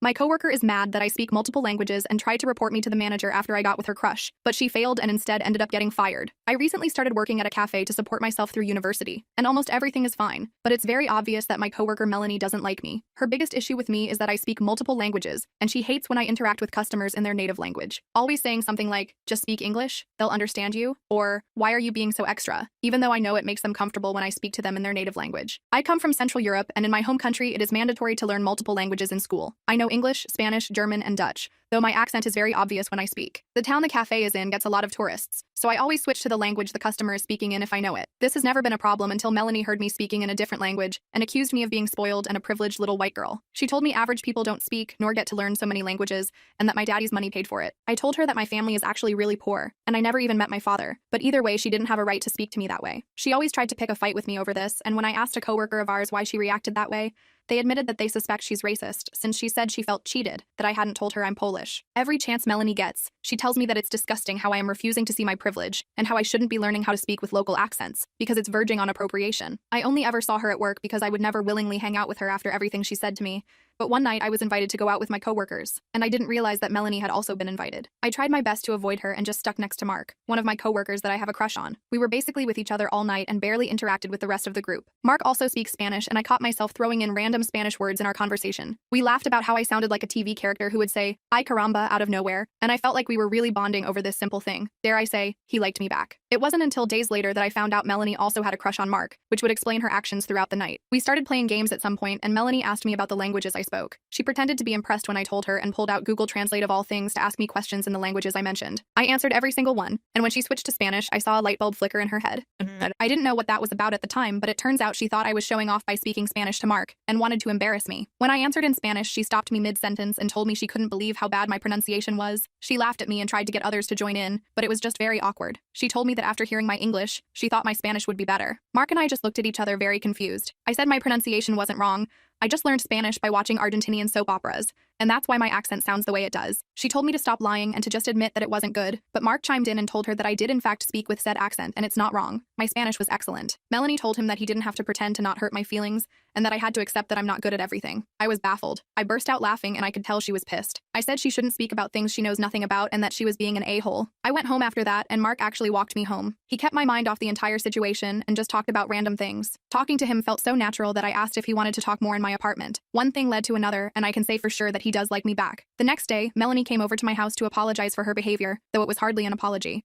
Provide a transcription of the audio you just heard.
My coworker is mad that I speak multiple languages and tried to report me to the manager after I got with her crush, but she failed and instead ended up getting fired. I recently started working at a cafe to support myself through university, and almost everything is fine, but it's very obvious that my coworker Melanie doesn't like me. Her biggest issue with me is that I speak multiple languages, and she hates when I interact with customers in their native language, always saying something like, "Just speak English, they'll understand you," or "Why are you being so extra?" even though I know it makes them comfortable when I speak to them in their native language. I come from Central Europe, and in my home country it is mandatory to learn multiple languages in school. I know English, Spanish, German, and Dutch, though my accent is very obvious when I speak. The town the cafe is in gets a lot of tourists, so I always switch to the language the customer is speaking in if I know it. This has never been a problem until Melanie heard me speaking in a different language and accused me of being spoiled and a privileged little white girl. She told me average people don't speak nor get to learn so many languages and that my daddy's money paid for it. I told her that my family is actually really poor, and I never even met my father, but either way she didn't have a right to speak to me that way. She always tried to pick a fight with me over this, and when I asked a coworker of ours why she reacted that way, they admitted that they suspect she's racist, since she said she felt cheated, that I hadn't told her I'm Polish. Every chance Melanie gets, she tells me that it's disgusting how I am refusing to see my privilege, and how I shouldn't be learning how to speak with local accents, because it's verging on appropriation. I only ever saw her at work because I would never willingly hang out with her after everything she said to me, but one night I was invited to go out with my coworkers, and I didn't realize that Melanie had also been invited. I tried my best to avoid her and just stuck next to Mark, one of my coworkers that I have a crush on. We were basically with each other all night and barely interacted with the rest of the group. Mark also speaks Spanish, and I caught myself throwing in random Spanish words in our conversation. We laughed about how I sounded like a TV character who would say, "Ay caramba," out of nowhere, and I felt like we were really bonding over this simple thing. Dare I say, he liked me back. It wasn't until days later that I found out Melanie also had a crush on Mark, which would explain her actions throughout the night. We started playing games at some point, and Melanie asked me about the languages I spoke. She pretended to be impressed when I told her and pulled out Google Translate of all things to ask me questions in the languages I mentioned. I answered every single one, and when she switched to Spanish, I saw a light bulb flicker in her head. I didn't know what that was about at the time, but it turns out she thought I was showing off by speaking Spanish to Mark, and wanted to embarrass me. When I answered in Spanish, she stopped me mid-sentence and told me she couldn't believe how bad my pronunciation was. She laughed at me and tried to get others to join in, but it was just very awkward. She told me that after hearing my English, she thought my Spanish would be better. Mark and I just looked at each other very confused. I said my pronunciation wasn't wrong. I just learned Spanish by watching Argentinian soap operas, and that's why my accent sounds the way it does. She told me to stop lying and to just admit that it wasn't good, but Mark chimed in and told her that I did in fact speak with said accent, and it's not wrong. My Spanish was excellent. Melanie told him that he didn't have to pretend to not hurt my feelings, and that I had to accept that I'm not good at everything. I was baffled. I burst out laughing, and I could tell she was pissed. I said she shouldn't speak about things she knows nothing about and that she was being an a-hole. I went home after that, and Mark actually walked me home. He kept my mind off the entire situation and just talked about random things. Talking to him felt so natural that I asked if he wanted to talk more in my apartment. One thing led to another, and I can say for sure that he does like me back. The next day, Melanie came over to my house to apologize for her behavior, though it was hardly an apology.